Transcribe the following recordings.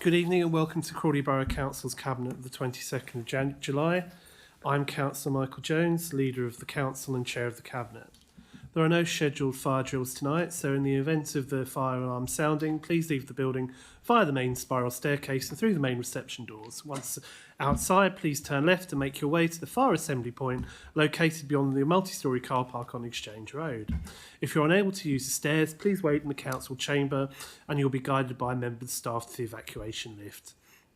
Good evening and welcome to Crawley Borough Council's Cabinet of the 22nd of July. I'm Councillor Michael Jones, Leader of the Council and Chair of the Cabinet. There are no scheduled fire drills tonight, so in the event of the fire alarm sounding, please leave the building via the main spiral staircase and through the main reception doors. Once outside, please turn left and make your way to the fire assembly point located beyond the multi-storey car park on Exchange Road. If you're unable to use the stairs, please wait in the council chamber and you'll be guided by a member of the staff to the evacuation lift.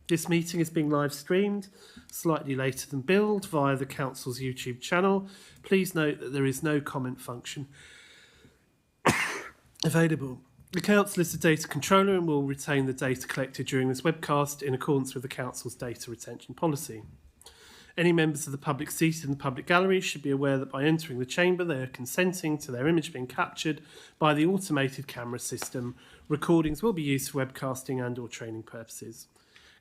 This meeting is being live streamed slightly later than billed via the Council's YouTube channel. Please note that there is no comment function available. The Council is the data controller and will retain the data collected during this webcast in accordance with the Council's data retention policy. Any members of the public seated in the public gallery should be aware that by entering the chamber they are consenting to their image being captured by the automated camera system. Recordings will be used for webcasting and or training purposes.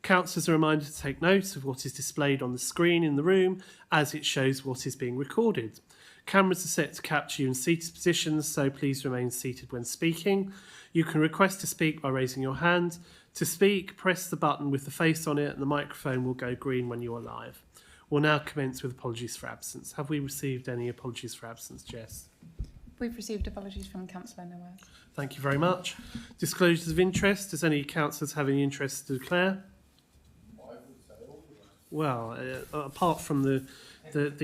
Councillors are reminded to take note of what is displayed on the screen in the room as it shows what is being recorded. Cameras are set to capture you in seated positions, so please remain seated when speaking. You can request to speak by raising your hand. To speak, press the button with the face on it and the microphone will go green when you are live. We'll now commence with apologies for absence. Have we received any apologies for absence, Jess? We've received apologies from Councillor Noel. Thank you very much. Disclosures of interest. Does any councillors have any interest to declare? Well, apart from the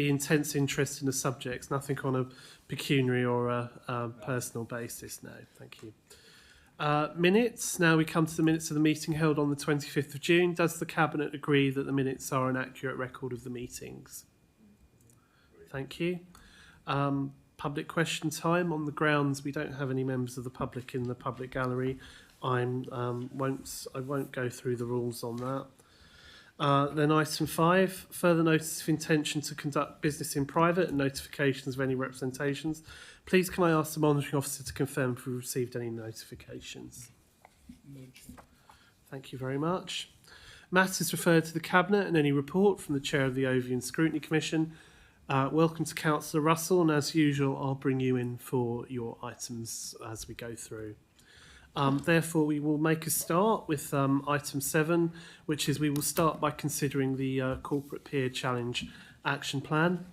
intense interest in the subjects, nothing on a pecuniary or a personal basis. No, thank you. Minutes. Now we come to the minutes of the meeting held on the 25th of June. Does the Cabinet agree that the minutes are an accurate record of the meetings? Thank you. Public question time. On the grounds we don't have any members of the public in the public gallery, I won't go through the rules on that. Then item 5, further notice of intention to conduct business in private and notifications of any representations. Please can I ask the monitoring officer to confirm if we've received any notifications? Thank you very much. Matters referred to the Cabinet and any report from the Chair of the Ovian Scrutiny Commission. Welcome to Councillor Russell, and as usual I'll bring you in for your items as we go through. Therefore, we will make a start with item 7, which is we will start by considering the Corporate Peer Challenge Action Plan.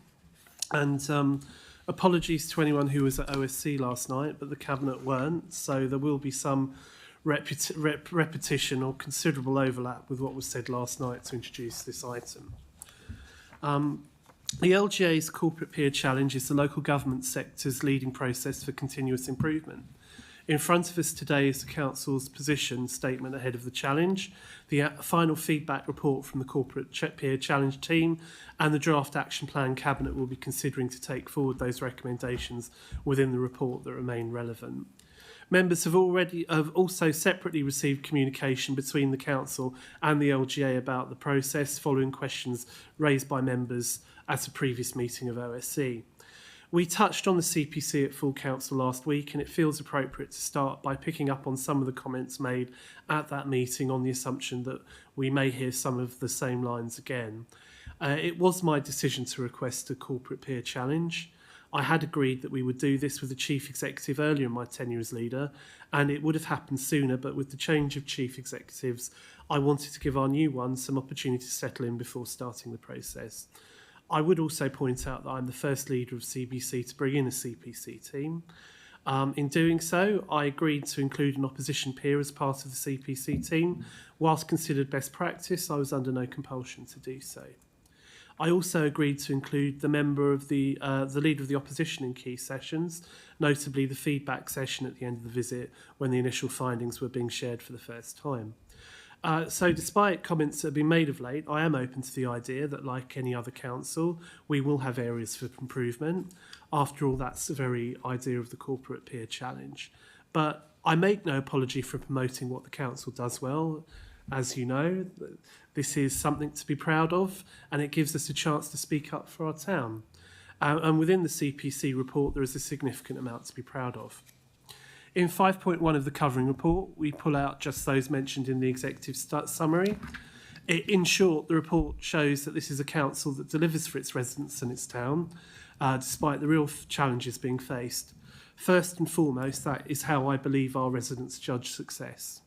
And apologies to anyone who was at OSC last night, but the Cabinet weren't, so there will be some repetition or considerable overlap with what was said last night to introduce this item. The LGA's Corporate Peer Challenge is the local government sector's leading process for continuous improvement. In front of us today is the Council's position statement ahead of the challenge, the final feedback report from the Corporate Peer Challenge team, and the draft action plan Cabinet will be considering to take forward those recommendations within the report that remain relevant. Members have also separately received communication between the Council and the LGA about the process following questions raised by members at a previous meeting of OSC. We touched on the CPC at full council last week, and it feels appropriate to start by picking up on some of the comments made at that meeting on the assumption that we may hear some of the same lines again. It was my decision to request a corporate peer challenge. I had agreed that we would do this with the chief executive earlier in my tenure as leader, and it would have happened sooner, but with the change of chief executives, I wanted to give our new one some opportunity to settle in before starting the process. I would also point out that I'm the first leader of CBC to bring in a CPC team. In doing so, I agreed to include an opposition peer as part of the CPC team. Whilst considered best practice, I was under no compulsion to do so. I also agreed to include the member of the leader of the opposition in key sessions, notably the feedback session at the end of the visit when the initial findings were being shared for the first time. So despite comments that have been made of late, I am open to the idea that, like any other council, we will have areas for improvement. After all, that's the very idea of the Corporate Peer Challenge. But I make no apology for promoting what the council does well. As you know, this is something to be proud of, and it gives us a chance to speak up for our town. And within the CPC report, there is a significant amount to be proud of. In 5.1 of the covering report, we pull out just those mentioned in the executive summary. In short, the report shows that this is a council that delivers for its residents and its town, despite the real challenges being faced. First and foremost, that is how I believe our residents judge success.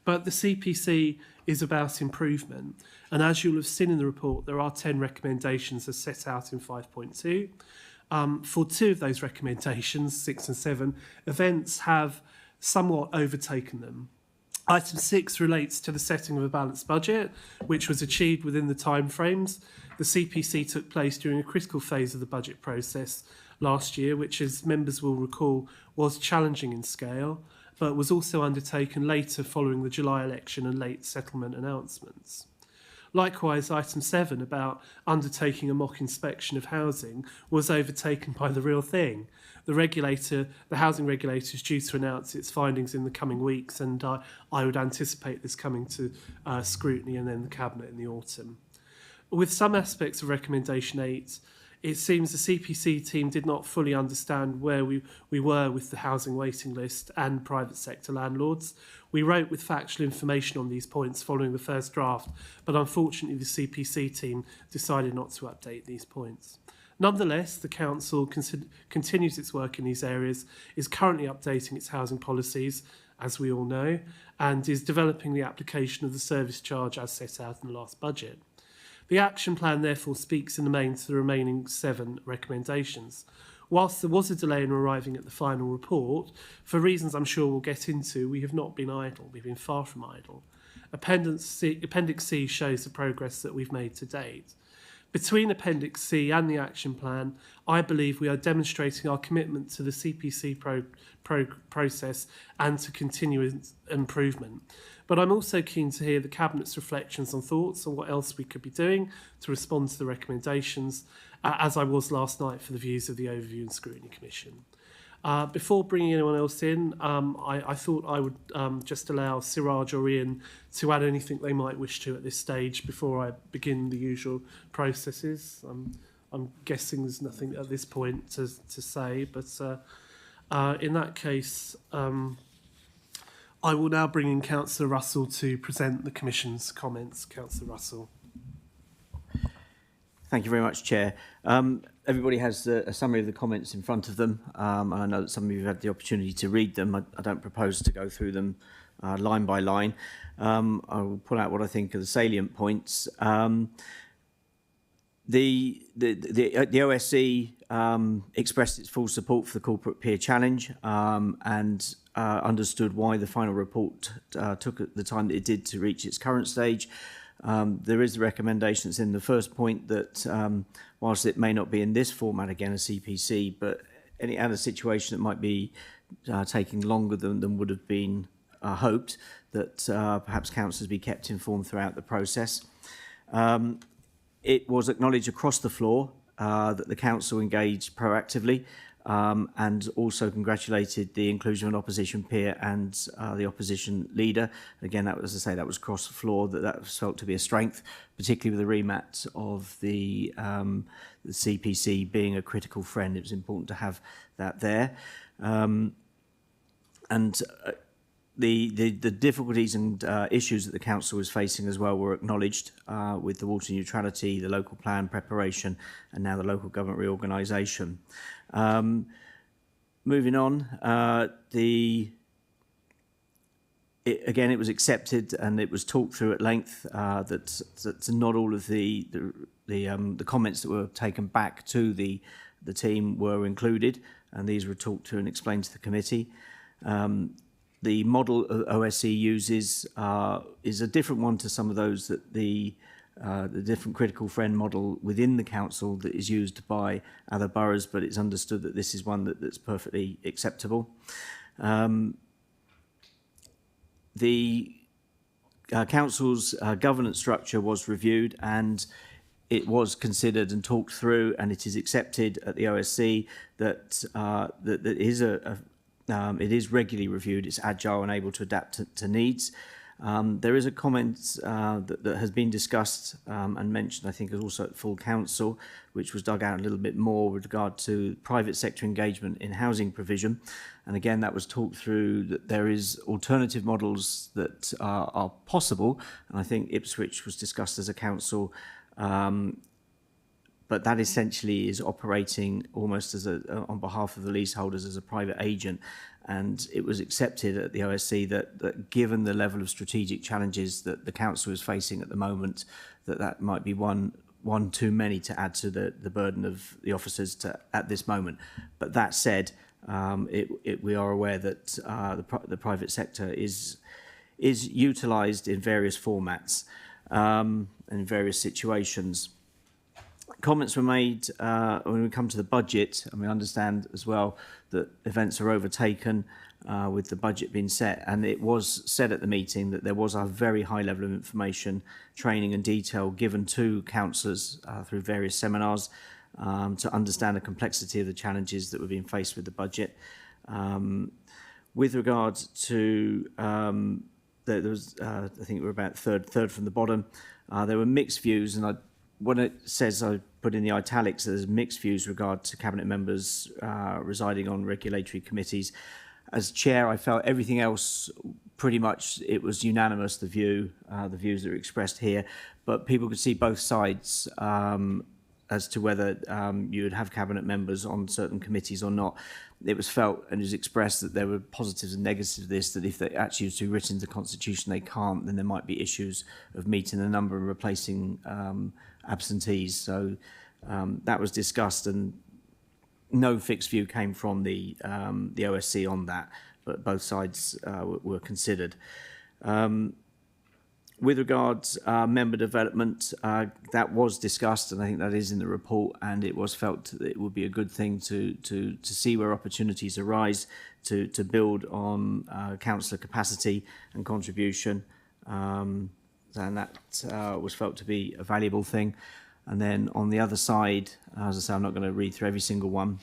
But the CPC is about improvement. And as you'll have seen in the report, there are 10 recommendations as set out in 5.2. For 2 of those recommendations, 6 and 7, events have somewhat overtaken them. Item 6 relates to the setting of a balanced budget, which was achieved within the timeframes. The CPC took place during a critical phase of the budget process last year, which, as members will recall, was challenging in scale, but was also undertaken later following the July election and late settlement announcements. Likewise, item 7 about undertaking a mock inspection of housing was overtaken by the real thing. The housing regulator, is due to announce its findings in the coming weeks, and I would anticipate this coming to scrutiny and then the Cabinet in the autumn. With some aspects of recommendation 8, it seems the CPC team did not fully understand where we were with the housing waiting list and private sector landlords. We wrote with factual information on these points following the first draft, but unfortunately the CPC team decided not to update these points. Nonetheless, the Council continues its work in these areas, is currently updating its housing policies, as we all know, and is developing the application of the service charge as set out in the last budget. The action plan therefore speaks in the main to the remaining 7 recommendations. Whilst there was a delay in arriving at the final report, for reasons I'm sure we'll get into, we have not been idle. We've been far from idle. Appendix C shows the progress that we've made to date. Between Appendix C and the action plan, I believe we are demonstrating our commitment to the CPC process and to continuous improvement. But I'm also keen to hear the Cabinet's reflections and thoughts on what else we could be doing to respond to the recommendations, as I was last night for the views of the Overview and Scrutiny Commission. Before bringing anyone else in, I thought I would just allow Siraj or Ian to add anything they might wish to at this stage before I begin the usual processes. I'm guessing there's nothing at this point to say, but in that case, I will now bring in Councillor Russell to present the Commission's comments. Councillor Russell. Thank you very much, Chair. Everybody has a summary of the comments in front of them, and I know that some of you have had the opportunity to read them. I don't propose to go through them line by line. I will pull out what I think are the salient points. The OSC expressed its full support for the Corporate Peer Challenge and understood why the final report took the time that it did to reach its current stage. There is a recommendation that's in the first point that whilst it may not be in this format again, a CPC, but any other situation that might be taking longer than would have been hoped, that perhaps councillors be kept informed throughout the process. It was acknowledged across the floor that the council engaged proactively and also congratulated the Inclusion and Opposition peer and the opposition leader. Again, that was, as I say, that was across the floor, that was felt to be a strength, particularly with the remat of the CPC being a critical friend. It was important to have that there. The difficulties and issues that the council was facing as well were acknowledged with the water neutrality, the local plan preparation, and now the local government reorganisation. Moving on, again, it was accepted and it was talked through at length that not all of the comments that were taken back to the team were included, and these were talked to and explained to the committee. The model OSC uses is a different one to some of those that the different critical friend model within the council that is used by other boroughs, but it's understood that this is one that's perfectly acceptable. The council's governance structure was reviewed and it was considered and talked through, and it is accepted at the OSC that it is regularly reviewed. It's agile and able to adapt to needs. There is a comment that has been discussed and mentioned, I think, also at full council, which was dug out a little bit more with regard to private sector engagement in housing provision. And again, that was talked through that there is alternative models that are possible. And I think Ipswich was discussed as a council but that essentially is operating almost as on behalf of the leaseholders as a private agent. And it was accepted at the OSC that given the level of strategic challenges that the council is facing at the moment, that might be one too many to add to the burden of the officers at this moment. But that said, we are aware that the private sector is utilised in various formats and in various situations. Comments were made when we come to the budget, and we understand as well that events are overtaken with the budget being set. And it was said at the meeting that there was a very high level of information, training and detail given to councillors through various seminars to understand the complexity of the challenges that were being faced with the budget. With regard to, there was, I think we were about third from the bottom, there were mixed views, and when it says, I put in the italics, there's mixed views regard to cabinet members residing on regulatory committees. As chair, I felt everything else pretty much, it was unanimous, the views that were expressed here, but people could see both sides as to whether you would have cabinet members on certain committees or not. It was felt and it was expressed that there were positives and negatives of this, that if they actually was to be written into the Constitution, they can't, then there might be issues of meeting the number and replacing absentees. So that was discussed, and no fixed view came from the OSC on that, but both sides were considered. With regards member development, that was discussed, and I think that is in the report, and it was felt that it would be a good thing to see where opportunities arise to build on councillor capacity and contribution, and that was felt to be a valuable thing. And then on the other side, as I say, I'm not going to read through every single one.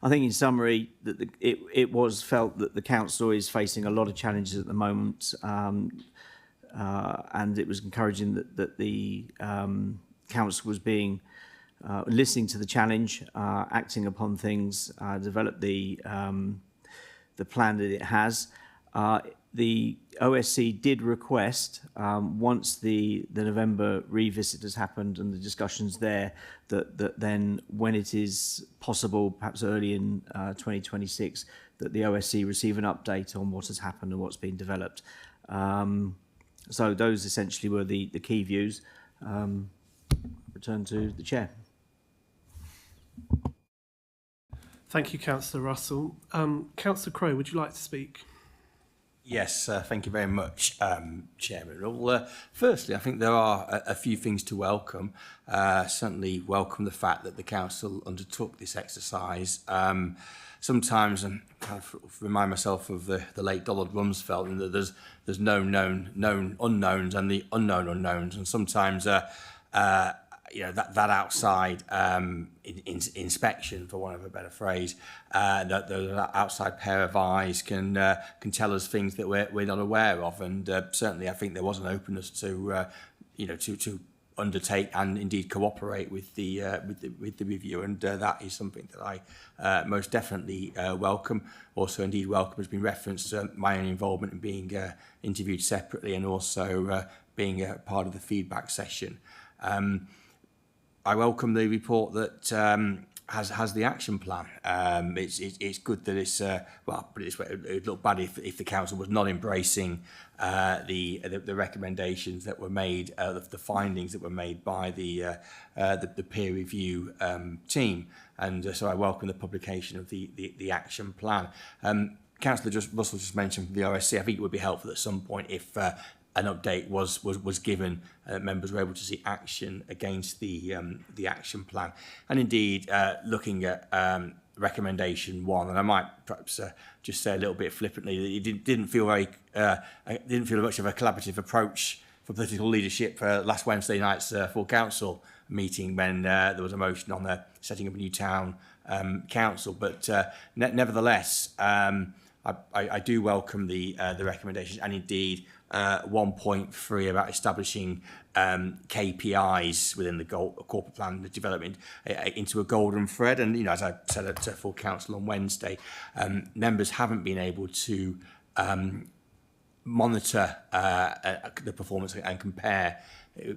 I think in summary, that it was felt that the council is facing a lot of challenges at the moment, and it was encouraging that the council was listening to the challenge, acting upon things, develop the plan that it has. The OSC did request, once the November revisit has happened and the discussions there, that then when it is possible, perhaps early in 2026, that the OSC receive an update on what has happened and what's been developed. So those essentially were the key views. Return to the chair. Thank you, Councillor Russell. Councillor Crowe, would you like to speak? Yes, thank you very much, Chairman. Well, firstly, I think there are a few things to welcome. Certainly welcome the fact that the council undertook this exercise. Sometimes I kind of remind myself of the late Donald Rumsfeld, and that there's known unknowns and the unknown unknowns, and sometimes that outside inspection, for want of a better phrase, that outside pair of eyes can tell us things that we're not aware of, and certainly I think there was an openness to undertake and indeed cooperate with the review, and that is something that I most definitely welcome. Also, indeed, welcome has been referenced my own involvement in being interviewed separately, and also being part of the feedback session. I welcome the report that has the action plan. It's good that it's but it would look bad if the council was not embracing the recommendations that were made, the findings that were made by the peer review team, and so I welcome the publication of the action plan. Councillor Russell just mentioned from the OSC. I think it would be helpful at some point if an update was given, members were able to see action against the action plan, and indeed looking at recommendation 1, and I might perhaps just say a little bit flippantly that it didn't feel much of a collaborative approach for political leadership last Wednesday night's full council meeting, when there was a motion on the setting up a new town council, but nevertheless I do welcome the recommendations, and indeed 1.3 about establishing KPIs within the corporate plan, the development into a golden thread. And as I said at full council on Wednesday, members haven't been able to monitor the performance and compare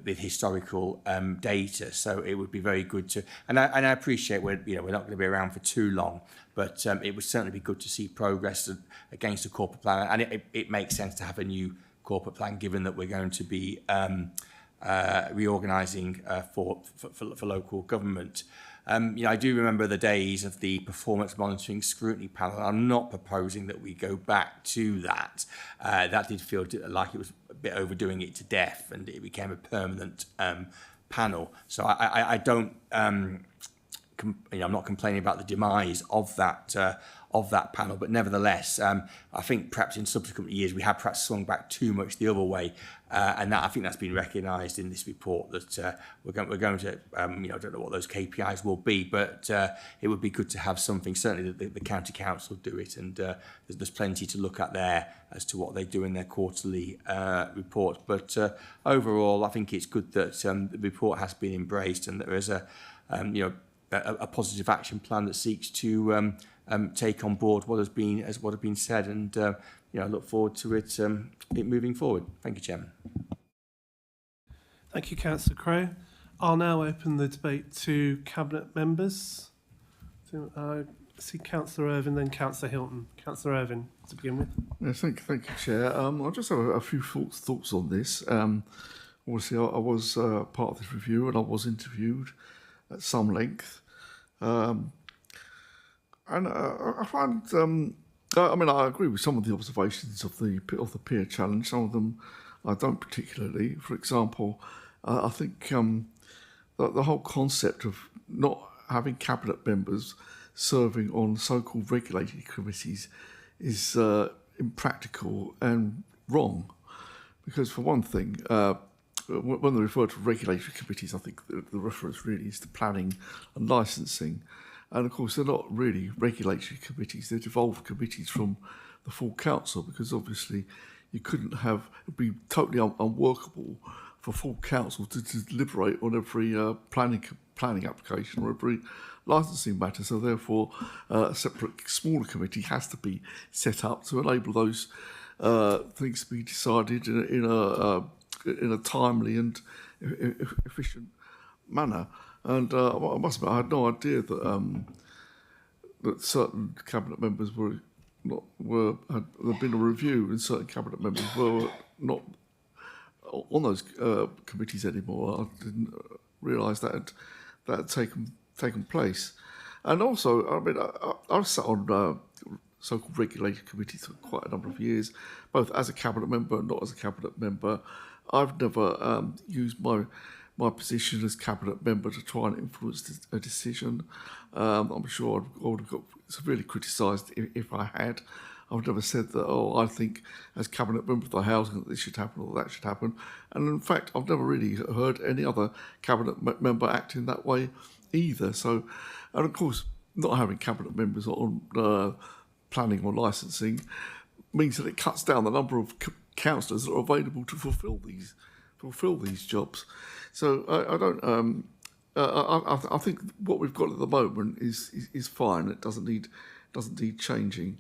with historical data. So it would be very good to, and I appreciate we're not going to be around for too long, but it would certainly be good to see progress against the corporate plan, and it makes sense to have a new corporate plan given that we're going to be reorganising for local government. I do remember the days of the performance monitoring scrutiny panel. I'm not proposing that we go back to that. That did feel like it was a bit overdoing it to death, and it became a permanent panel. So I don't, I'm not complaining about the demise of that panel, but nevertheless, I think perhaps in subsequent years we have perhaps swung back too much the other way, and that I think that's been recognised in this report that we're going to I don't know what those KPIs will be, but it would be good to have something. Certainly the county council do it, and there's plenty to look at there as to what they do in their quarterly reports. But overall, I think it's good that the report has been embraced, and there is a positive action plan that seeks to take on board what has been said, and I look forward to it moving forward. Thank you, Chairman. Thank you, Councillor Crowe. I'll now open the debate to Cabinet members. So I see Councillor Irvine, then Councillor Hilton. Councillor Irvine, to begin with. Yeah, thank you, Chair. I just have a few thoughts on this. Obviously, I was part of this review, and I was interviewed at some length. And I find, I agree with some of the observations of the peer challenge. Some of them I don't particularly. For example, I think the whole concept of not having cabinet members serving on so-called regulatory committees is impractical and wrong. Because for one thing, when they refer to regulatory committees, I think the reference really is to planning and licensing. And of course, they're not really regulatory committees, they're devolved committees from the full council, because obviously you couldn't have, it'd be totally unworkable for full council to deliberate on every planning application or every licensing matter. So therefore, a separate smaller committee has to be set up to enable those things to be decided in a timely and efficient manner. And I must admit, I had no idea that that certain cabinet members had been a review, and certain cabinet members were not on those committees anymore. I didn't realise that had taken place. And also, I've sat on so-called regulatory committees for quite a number of years, both as a cabinet member and not as a cabinet member. I've never used my position as cabinet member to try and influence a decision. I'm sure I would have got severely criticised if I had. I've never said that, I think as cabinet member of the housing that this should happen or that should happen. And in fact, I've never really heard any other cabinet member acting that way either. So, and of course, not having cabinet members on planning or licensing means that it cuts down the number of councillors that are available to fulfil these jobs. So I don't. I think what we've got at the moment is fine. It doesn't need changing.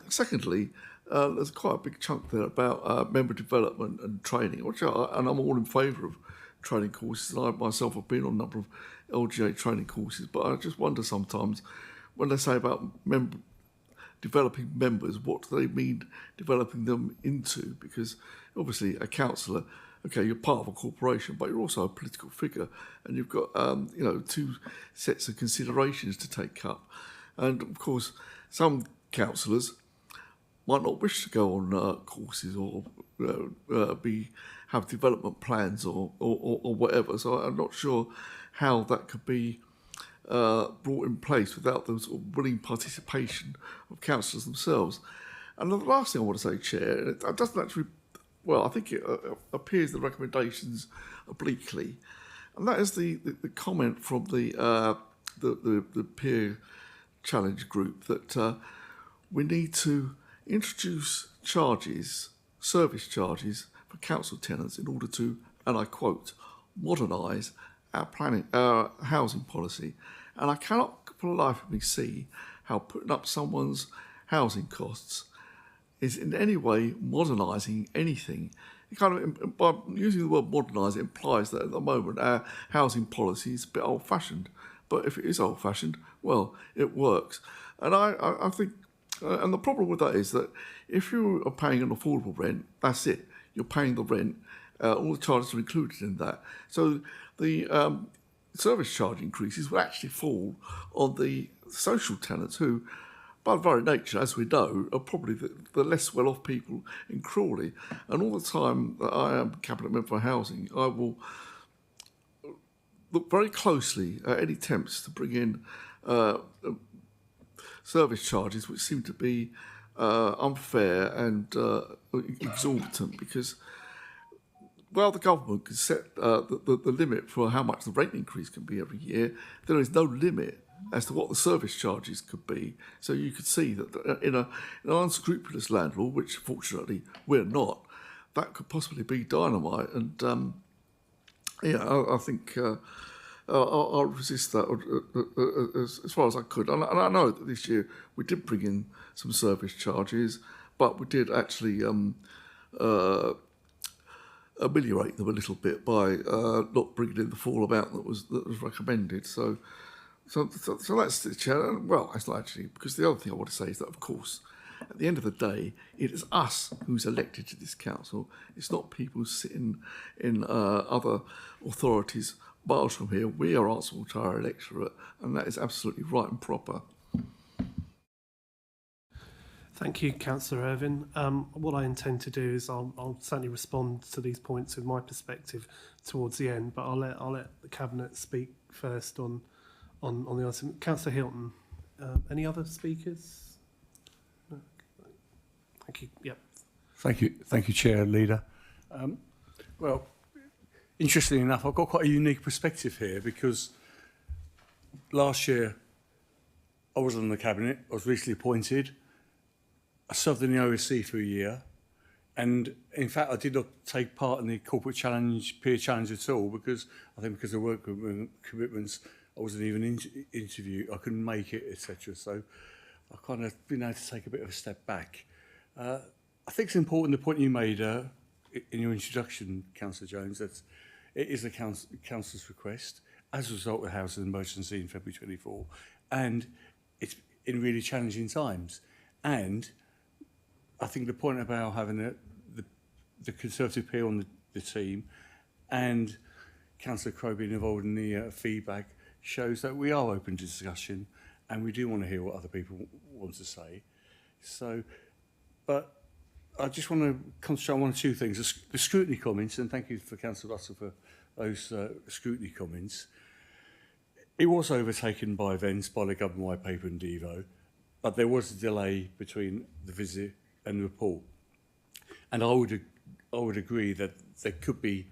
Secondly, there's quite a big chunk there about member development and training, and I'm all in favour of training courses. And I myself have been on a number of LGA training courses, but I just wonder sometimes when they say about developing members, what do they mean developing them into? Because obviously a councillor, okay, you're part of a corporation, but you're also a political figure, and you've got two sets of considerations to take up. And of course, some councillors might not wish to go on courses or have development plans or whatever. So I'm not sure how that could be brought in place without the sort of willing participation of councillors themselves. And the last thing I want to say, Chair, it doesn't actually, well, I think it appears the recommendations obliquely, and that is the comment from the peer challenge group that we need to introduce service charges for council tenants in order to, and I quote, modernise our housing policy. And I cannot for the life of me see how putting up someone's housing costs is in any way modernising anything. It kind of, by using the word modernise, it implies that at the moment our housing policy is a bit old-fashioned. But if it is old-fashioned, well, it works. And I think, and the problem with that is that if you are paying an affordable rent, that's it. You're paying the rent. All the charges are included in that. So the service charge increases will actually fall on the social tenants who, by very nature, as we know, are probably the less well-off people in Crawley. And all the time that I am Cabinet Member for Housing, I will look very closely at any attempts to bring in service charges which seem to be unfair and exorbitant, because while the government can set the limit for how much the rent increase can be every year, there is no limit as to what the service charges could be. So you could see that in an unscrupulous landlord, which fortunately we're not, that could possibly be dynamite. And I think I'll resist that as far as I could. And I know that this year we did bring in some service charges, but we did actually ameliorate them a little bit by not bringing in the full amount that was recommended. So that's the challenge. Well, it's not actually, because the other thing I want to say is that, of course, at the end of the day, it is us who's elected to this council. It's not people sitting in other authorities miles from here. We are answerable to our electorate, and that is absolutely right and proper. Thank you, Councillor Irvine. What I intend to do is I'll certainly respond to these points with my perspective towards the end, but I'll let the Cabinet speak first on the answer. Councillor Hilton, any other speakers? No? Thank you. Yep. Thank you, Chair, Leader. Well, interestingly enough, I've got quite a unique perspective here, because last year I was on the Cabinet. I was recently appointed. I served in the OSC for a year, and in fact I did not take part in the corporate challenge, peer challenge at all, because I think because of work commitments I wasn't even interviewed, I couldn't make it, etc. So I've kind of been able to take a bit of a step back. I think it's important the point you made in your introduction, Councillor Jones, that it is the Council's request as a result of the housing emergency in February 24, and it's in really challenging times. And I think the point about having the Conservative peer on the team and Councillor Crowe being involved in the feedback shows that we are open to discussion, and we do want to hear what other people want to say. So, but I just want to concentrate on one or two things. The scrutiny comments, and thank you for Councillor Russell for those scrutiny comments. It was overtaken by events, by the government white paper and Devo, but there was a delay between the visit and the report. And I would agree that there could be,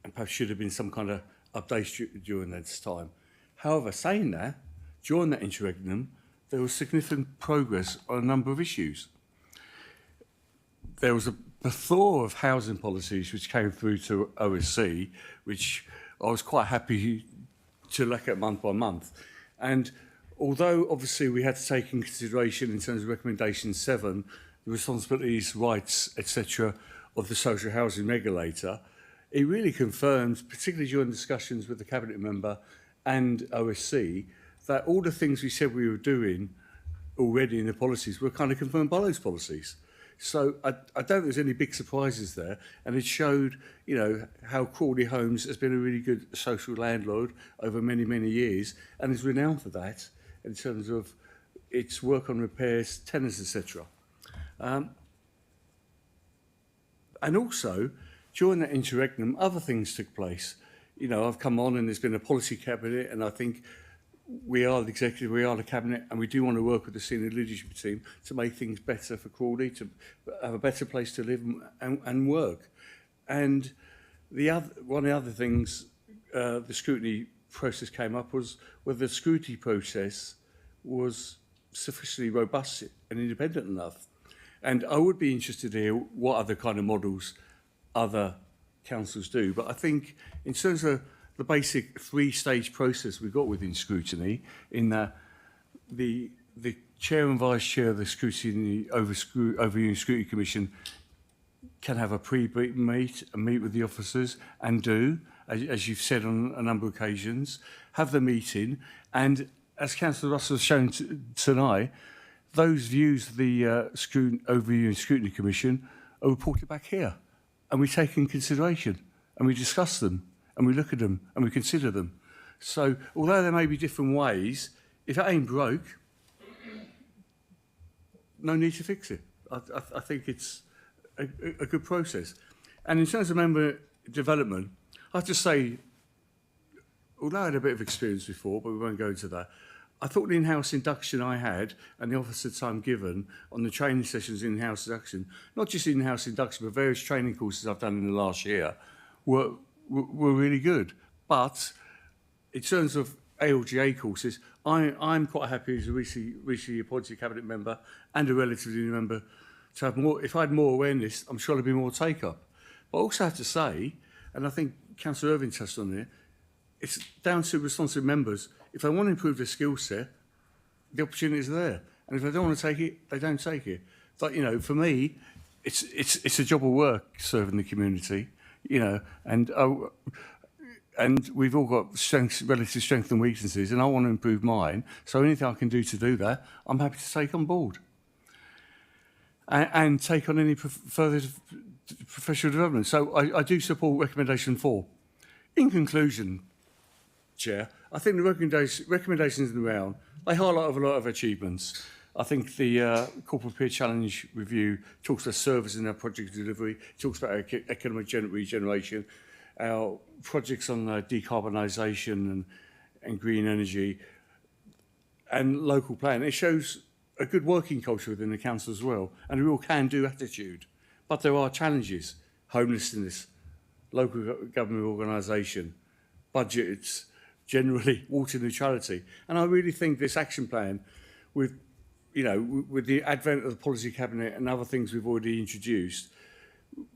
and perhaps should have been, some kind of updates during that time. However, saying that, during that interregnum, there was significant progress on a number of issues. There was a plethora of housing policies which came through to OSC, which I was quite happy to look at month by month. And although obviously we had to take in consideration in terms of recommendation 7, the responsibilities, rights, etc. of the social housing regulator, it really confirms, particularly during discussions with the Cabinet member and OSC, that all the things we said we were doing already in the policies were kind of confirmed by those policies. So I don't think there's any big surprises there, and it showed, you know, how Crawley Homes has been a really good social landlord over many, many years, and is renowned for that in terms of its work on repairs, tenants, etc. And also, during that interregnum, other things took place. You know, I've come on and there's been a policy cabinet, and I think we are the executive, we are the cabinet, and we do want to work with the senior leadership team to make things better for Crawley, to have a better place to live and work. And one of the other things the scrutiny process came up was whether the scrutiny process was sufficiently robust and independent enough. And I would be interested to hear what other kind of models other councils do. But I think in terms of the basic 3-stage process we've got within scrutiny, in the Chair and Vice Chair of the Overviewing Scrutiny Commission can have a pre-meet and meet with the officers and do, as you've said on a number of occasions, have the meeting. And as Councillor Russell has shown tonight, those views of the Overviewing Scrutiny Commission are reported back here. And we take in consideration and we discuss them and we look at them and we consider them. So although there may be different ways, if it ain't broke, no need to fix it. I think it's a good process. And in terms of member development, I have to say, although I had a bit of experience before, but we won't go into that, I thought the in-house induction I had and the officer time given on the training sessions in-house induction, not just in-house induction, but various training courses I've done in the last year, were really good. But in terms of ALGA courses, I'm quite happy as a recently appointed cabinet member and a relatively new member to have more. If I had more awareness, I'm sure there'd be more take-up. But I also have to say, and I think Councillor Irving touched on it, it's down to responsive members. If they want to improve their skill set, the opportunity is there. And if they don't want to take it, they don't take it. But, you know, for me, it's a job of work serving the community, you know, and we've all got relative strengths and weaknesses, and I want to improve mine. So anything I can do to do that, I'm happy to take on board. And take on any further professional development. So I do support recommendation 4. In conclusion, Chair, I think the recommendations in the round, they highlight a lot of achievements. I think the Corporate Peer Challenge review talks about service in our project delivery, talks about our economic regeneration, our projects on decarbonisation and green energy, and local plan. It shows a good working culture within the council as well, and a real can-do attitude. But there are challenges: homelessness, local government organisation, budgets, generally water neutrality. And I really think this action plan, with the advent of the policy cabinet and other things we've already introduced,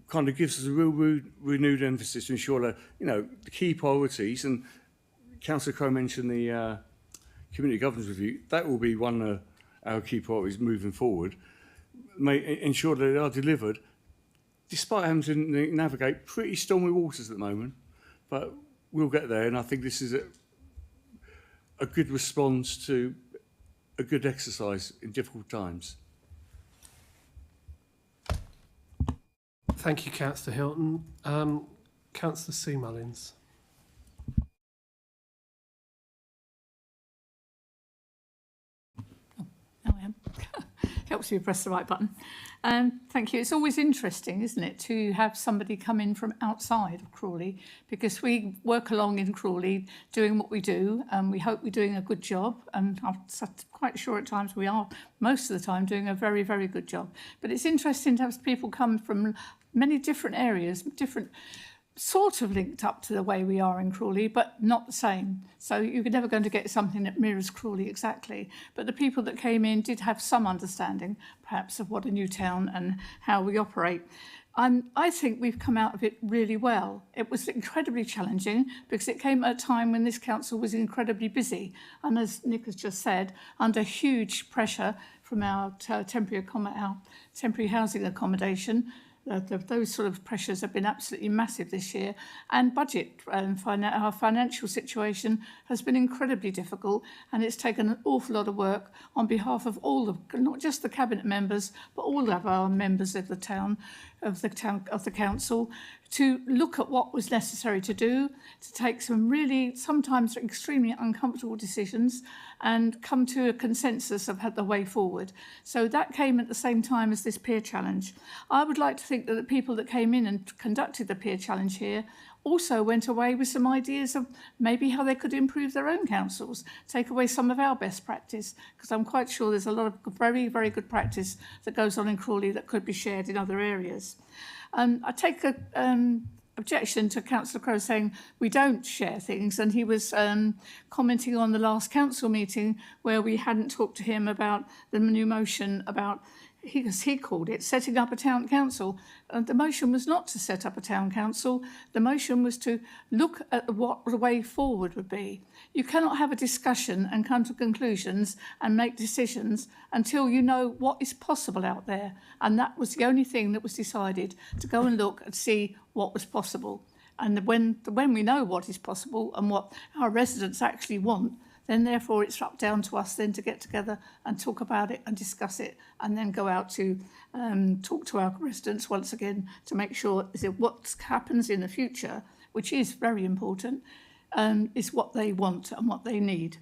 kind of gives us a real renewed emphasis to ensure that, you know, the key priorities, and Councillor Crowe mentioned the community governance review, that will be one of our key priorities moving forward, may ensure that they are delivered, despite having to navigate pretty stormy waters at the moment. But we'll get there, and I think this is a good response to a good exercise in difficult times. Thank you, Councillor Hilton. Councillor Sue Mullins. Oh, I am. Helps you press the right button. Thank you. It's always interesting, isn't it, to have somebody come in from outside of Crawley, because we work along in Crawley doing what we do, and we hope we're doing a good job, and I'm quite sure at times we are, most of the time, doing a very, very good job. But it's interesting to have people come from many different areas, different sort of linked up to the way we are in Crawley, but not the same. So you're never going to get something that mirrors Crawley exactly. But the people that came in did have some understanding, perhaps, of what a new town and how we operate. I think we've come out of it really well. It was incredibly challenging because it came at a time when this council was incredibly busy. And as Nick has just said, under huge pressure from our temporary housing accommodation. Those sort of pressures have been absolutely massive this year, and budget and our financial situation has been incredibly difficult, and it's taken an awful lot of work on behalf of all of, not just the cabinet members, but all of our members of the council, to look at what was necessary to do, to take some really sometimes extremely uncomfortable decisions and come to a consensus of the way forward. So that came at the same time as this peer challenge. I would like to think that the people that came in and conducted the peer challenge here also went away with some ideas of maybe how they could improve their own councils, take away some of our best practice, because I'm quite sure there's a lot of very, very good practice that goes on in Crawley that could be shared in other areas. I take objection to Councillor Crowe saying we don't share things, and he was commenting on the last council meeting where we hadn't talked to him about the new motion about as he called it, setting up a town council. And the motion was not to set up a town council. The motion was to look at what the way forward would be. You cannot have a discussion and come to conclusions and make decisions until you know what is possible out there. And that was the only thing that was decided, to go and look and see what was possible. And when we know what is possible and what our residents actually want, then therefore it's up down to us then to get together and talk about it and discuss it, and then go out to talk to our residents once again to make sure that what happens in the future, which is very important, is what they want and what they need.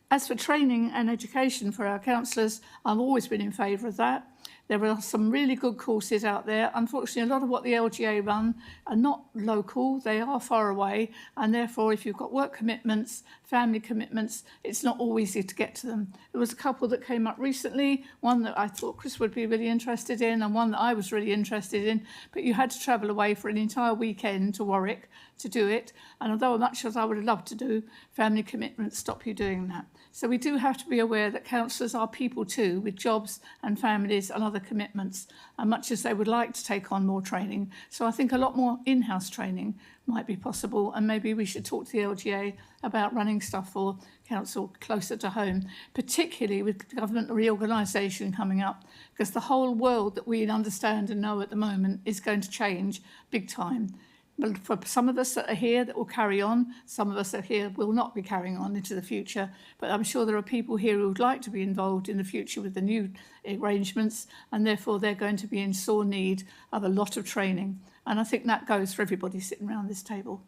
As for training and education for our councillors, I've always been in favour of that. There are some really good courses out there. Unfortunately, a lot of what the LGA run are not local, they are far away, and therefore if you've got work commitments, family commitments, it's not always easy to get to them. There was a couple that came up recently, one that I thought Chris would be really interested in and one that I was really interested in, but you had to travel away for an entire weekend to Warwick to do it, and although much as I would have loved to do, family commitments stop you doing that. So we do have to be aware that councillors are people too, with jobs and families and other commitments, and much as they would like to take on more training. So I think a lot more in-house training might be possible, and maybe we should talk to the LGA about running stuff for council closer to home, particularly with government reorganisation coming up, because the whole world that we understand and know at the moment is going to change big time. But for some of us that are here that will carry on, some of us that are here will not be carrying on into the future. But I'm sure there are people here who would like to be involved in the future with the new arrangements, and therefore they're going to be in sore need of a lot of training. And I think that goes for everybody sitting around this table,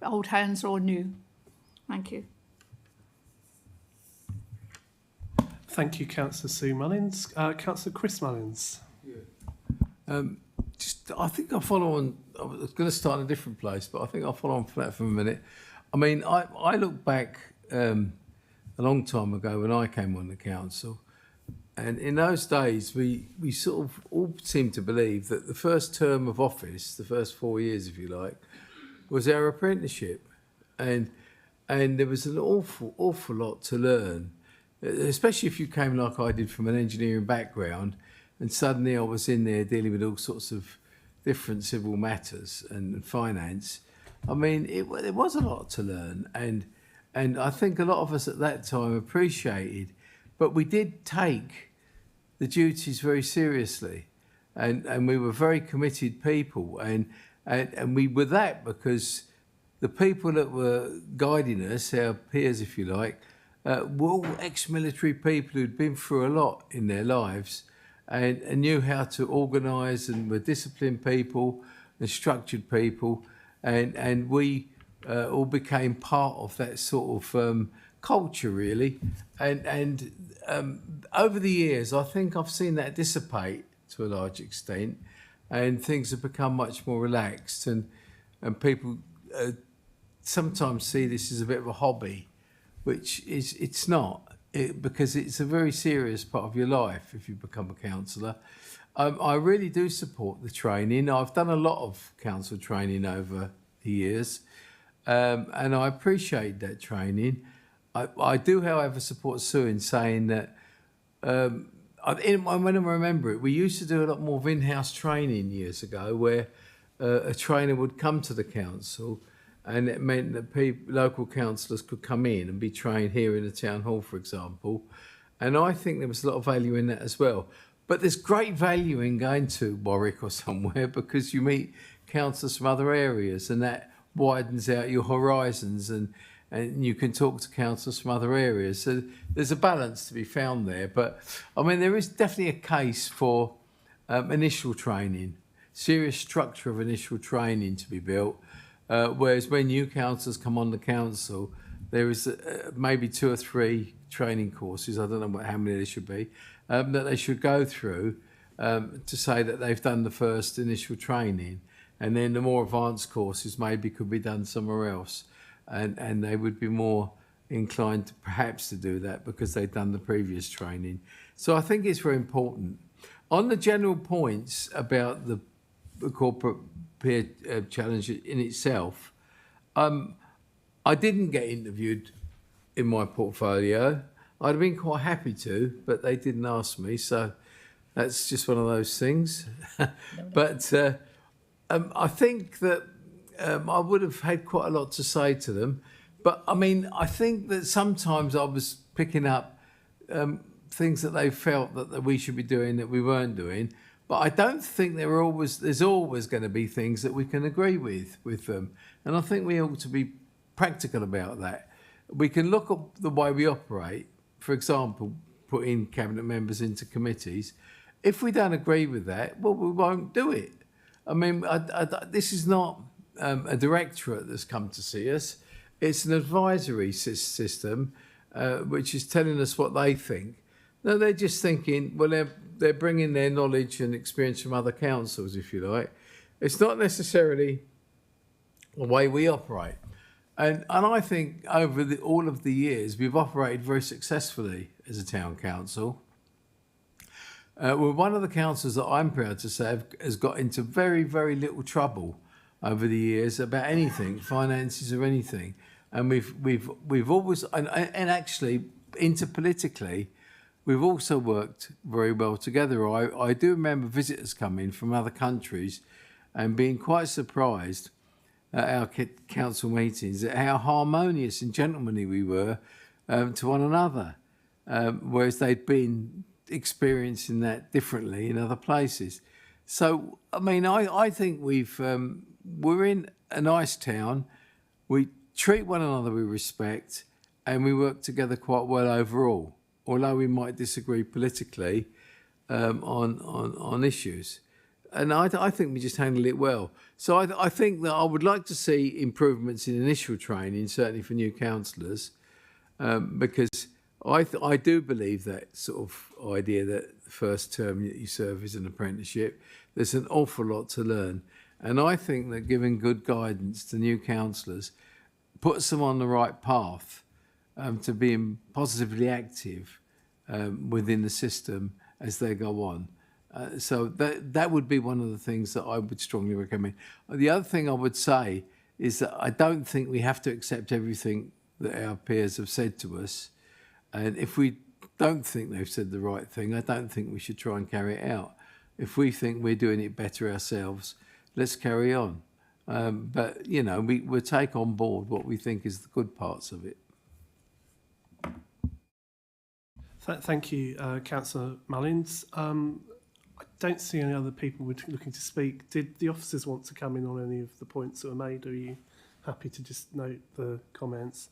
old hands or new. Thank you. Thank you, Councillor Sue Mullins. Councillor Chris Mullins. I think I'll follow on. I was going to start in a different place, but I think I'll follow on from that for a minute. I mean, I look back a long time ago when I came on the council, and in those days we sort of all seemed to believe that the first term of office, the first 4 years, if you like, was our apprenticeship, and there was an awful lot to learn, especially if you came like I did from an engineering background. And suddenly I was in there dealing with all sorts of different civil matters and finance. I mean, there was a lot to learn. And I think a lot of us at that time appreciated, but we did take the duties very seriously. And we were very committed people. And we were that because the people that were guiding us, our peers, if you like, were all ex-military people who'd been through a lot in their lives, and knew how to organise, and were disciplined people and structured people, and we all became part of that sort of culture, really. And over the years, I think I've seen that dissipate to a large extent, and things have become much more relaxed, and people sometimes see this as a bit of a hobby, which it's not. Because it's a very serious part of your life if you become a councillor. I really do support the training. I've done a lot of council training over the years, and I appreciate that training. I do, however, support Sue in saying that, when I remember it, we used to do a lot more of in-house training years ago, where a trainer would come to the council, and it meant that local councillors could come in and be trained here in the town hall, for example. And I think there was a lot of value in that as well. But there's great value in going to Warwick or somewhere, because you meet councillors from other areas, and that widens out your horizons, and you can talk to councillors from other areas. So there's a balance to be found there. But I mean, there is definitely a case for initial training, serious structure of initial training to be built. Whereas when new councillors come on the council, there is maybe 2 or 3 training courses, I don't know how many there should be, that they should go through to say that they've done the first initial training. And then the more advanced courses maybe could be done somewhere else. And they would be more inclined to perhaps to do that because they've done the previous training. So I think it's very important. On the general points about the corporate peer challenge in itself, I didn't get interviewed in my portfolio. I'd have been quite happy to, but they didn't ask me, so That's just one of those things. But I think that I would have had quite a lot to say to them. But I mean, I think that sometimes I was picking up things that they felt that we should be doing that we weren't doing. But I don't think there's always going to be things that we can agree with them. And I think we ought to be practical about that. We can look at the way we operate, for example, putting cabinet members into committees. If we don't agree with that, well, we won't do it. I mean, this is not a directorate that's come to see us. It's an advisory system which is telling us what they think. No, they're just thinking, well, they're bringing their knowledge and experience from other councils, if you like. It's not necessarily the way we operate. And I think over all of the years, we've operated very successfully as a town council. We're one of the councils that I'm proud to say has got into very, very little trouble over the years about anything, finances or anything. And we've always, and actually interpolitically, we've also worked very well together. I do remember visitors coming from other countries and being quite surprised at our council meetings at how harmonious and gentlemanly we were to one another, whereas they'd been experiencing that differently in other places. So, I mean, I think we're in a nice town. We treat one another with respect and we work together quite well overall, although we might disagree politically on issues. And I think we just handle it well. So I think that I would like to see improvements in initial training, certainly for new councillors, because I do believe that sort of idea that the first term that you serve is an apprenticeship. There's an awful lot to learn. And I think that giving good guidance to new councillors puts them on the right path to being positively active within the system as they go on. So that would be one of the things that I would strongly recommend. The other thing I would say is that I don't think we have to accept everything that our peers have said to us. And if we don't think they've said the right thing, I don't think we should try and carry it out. If we think we're doing it better ourselves, let's carry on. But, you know, we'll take on board what we think is the good parts of it. Thank you, Councillor Mullins. I don't see any other people looking to speak. Did the officers want to come in on any of the points that were made? Or are you happy to just note the comments?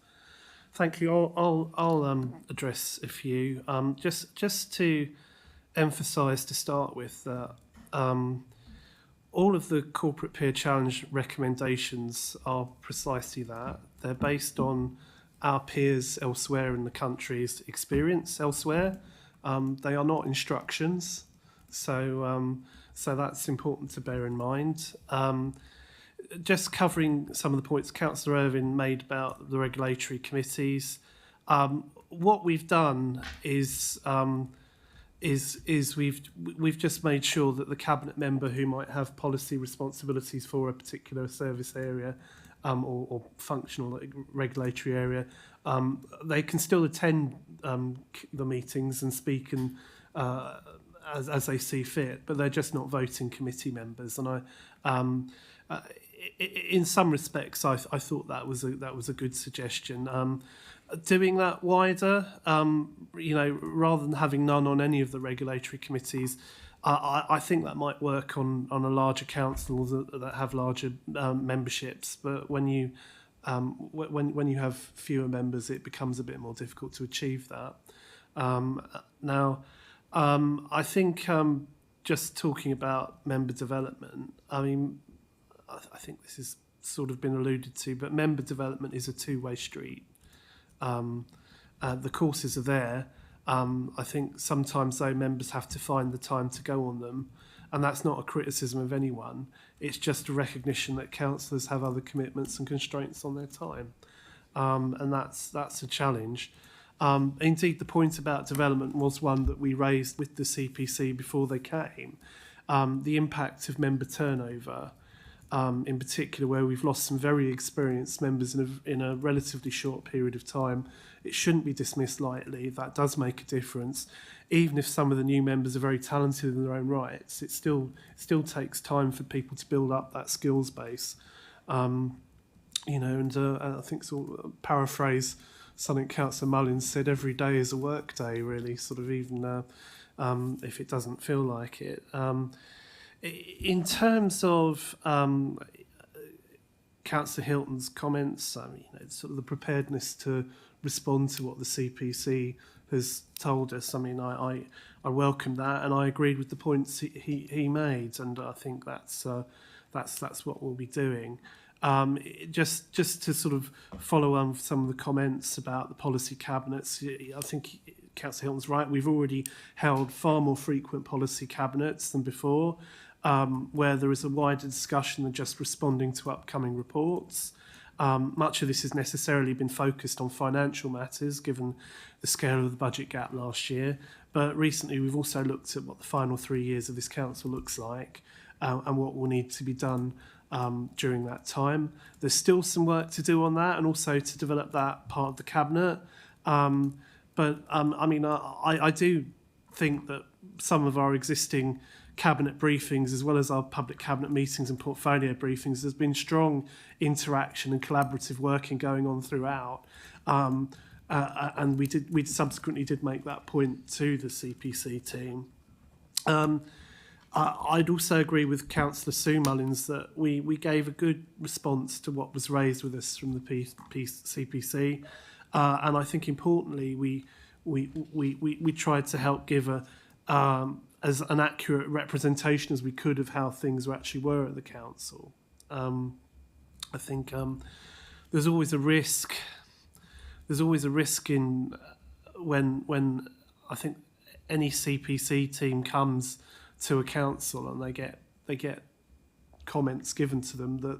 Thank you. I'll address a few. Just to emphasise to start with that all of the corporate peer challenge recommendations are precisely that. They're based on our peers elsewhere in the country's experience elsewhere. They are not instructions, so that's important to bear in mind. Just covering some of the points Councillor Irvine made about the regulatory committees. What we've done is we've just made sure that the cabinet member who might have policy responsibilities for a particular service area or functional regulatory area, they can still attend the meetings and speak and as they see fit, but they're just not voting committee members. And in some respects, I thought that was a good suggestion. Doing that wider, rather than having none on any of the regulatory committees, I think that might work on a larger council that have larger memberships. But when you have fewer members, it becomes a bit more difficult to achieve that. I think just talking about member development, I think this has sort of been alluded to, but member development is a two-way street. The courses are there. I think sometimes though members have to find the time to go on them, and that's not a criticism of anyone. It's just a recognition that councillors have other commitments and constraints on their time, and that's a challenge. Indeed, the point about development was one that we raised with the CPC before they came. The impact of member turnover. in particular where we've lost some very experienced members in a relatively short period of time, it shouldn't be dismissed lightly. That does make a difference. Even if some of the new members are very talented in their own rights, it still takes time for people to build up that skills base. You know, and I think paraphrase something Councillor Mullins said, every day is a work day, really, sort of, even if it doesn't feel like it. In terms of Councillor Hilton's comments, I mean, you know, sort of the preparedness to respond to what the CPC has told us. I mean, I welcome that, and I agreed with the points he made, and I think that's what we'll be doing. Just to sort of follow on some of the comments about the policy cabinets, I think Councillor Hilton's right. We've already held far more frequent policy cabinets than before, where there is a wider discussion than just responding to upcoming reports. Much of this has necessarily been focused on financial matters, given the scale of the budget gap last year. But recently, we've also looked at what the final 3 years of this council looks like, and what will need to be done during that time. There's still some work to do on that, and also to develop that part of the cabinet. I mean, I do think that some of our existing cabinet briefings, as well as our public cabinet meetings and portfolio briefings, there's been strong interaction and collaborative working going on throughout. And we subsequently did make that point to the CPC team. I'd also agree with Councillor Sue Mullins that we gave a good response to what was raised with us from the CPC, and I think importantly we tried to help give as an accurate representation as we could of how things actually were at the council. I think there's always a risk. There's always a risk in when I think any CPC team comes to a council and they get comments given to them that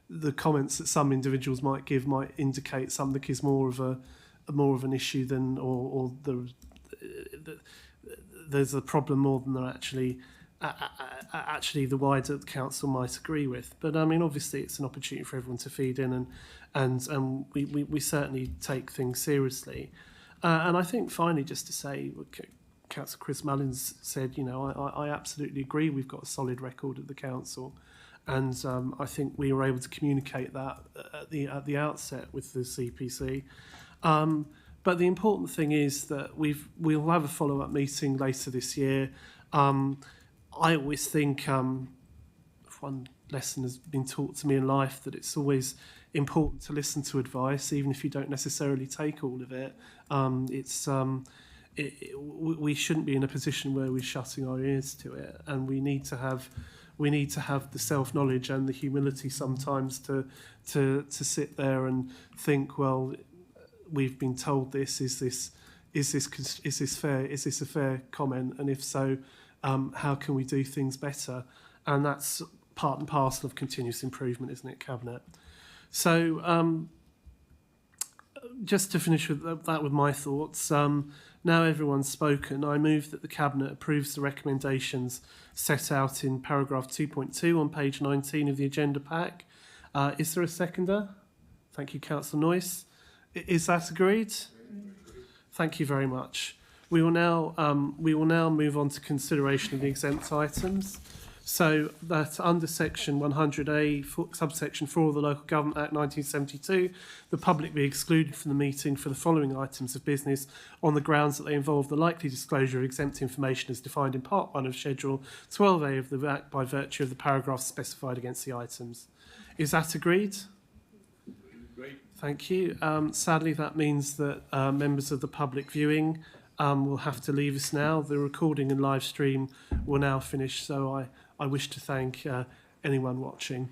the comments that some individuals might give might indicate something is more of an issue than or there's a problem more than they're actually the wider council might agree with. But I mean, obviously it's an opportunity for everyone to feed in, and we certainly take things seriously. And I think finally, just to say, Councillor Chris Mullins said, you know, I absolutely agree. We've got a solid record at the council, and I think we were able to communicate that at the outset with the CPC. But the important thing is that we'll have a follow-up meeting later this year. I always think if one lesson has been taught to me in life, that it's always important to listen to advice, even if you don't necessarily take all of it. We shouldn't be in a position where we're shutting our ears to it, and we need to have the self-knowledge and the humility sometimes to sit there and think, well, we've been told this. Is this fair? Is this a fair comment? And if so, how can we do things better? And that's part and parcel of continuous improvement, isn't it, Cabinet? So just to finish with that, with my thoughts. Now everyone's spoken, I move that the Cabinet approves the recommendations set out in paragraph 2.2 on page 19 of the agenda pack. Is there a seconder? Thank you, Councillor Noyce. Is that agreed? Thank you very much. We will now move on to consideration of the exempt items. So that under section 100A, subsection 4 of the Local Government Act 1972, the public be excluded from the meeting for the following items of business on the grounds that they involve the likely disclosure of exempt information as defined in Part 1 of Schedule 12A of the Act by virtue of the paragraphs specified against the items. Is that agreed? Agreed. Thank you. Sadly, that means that members of the public viewing will have to leave us now. The recording and live stream will now finish, so I wish to thank anyone watching.